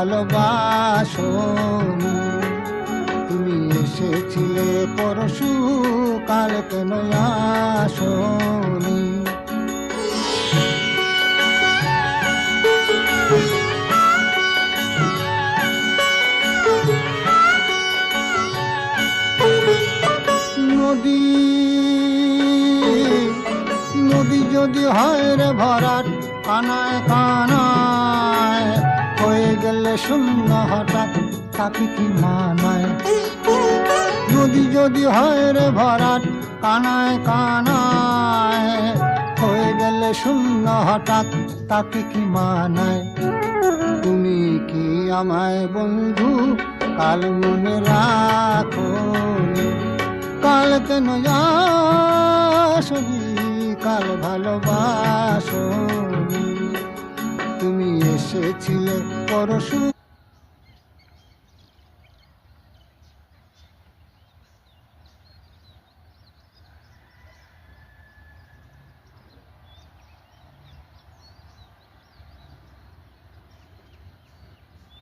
ভালোবাসোনি। তুমি এসেছিলে পরশু, কাল কেন আসোনি? নদী নদী যদি হয় রে ভরাট, কানায় কানায় হয়ে গেলে শূন্য হঠাৎ, তাকে কি মানায়? নদী যদি হয় রে ভরাট, কানায় কানায় হয়ে গেলে শূন্য হঠাৎ, তাকে কি মানায়? তুমি কি আমায় বন্ধু কাল মনে রাখোনি? কাল কেন আসোনি? কাল ভালোবাসোনি। তুমি এসেছিলে পরশু।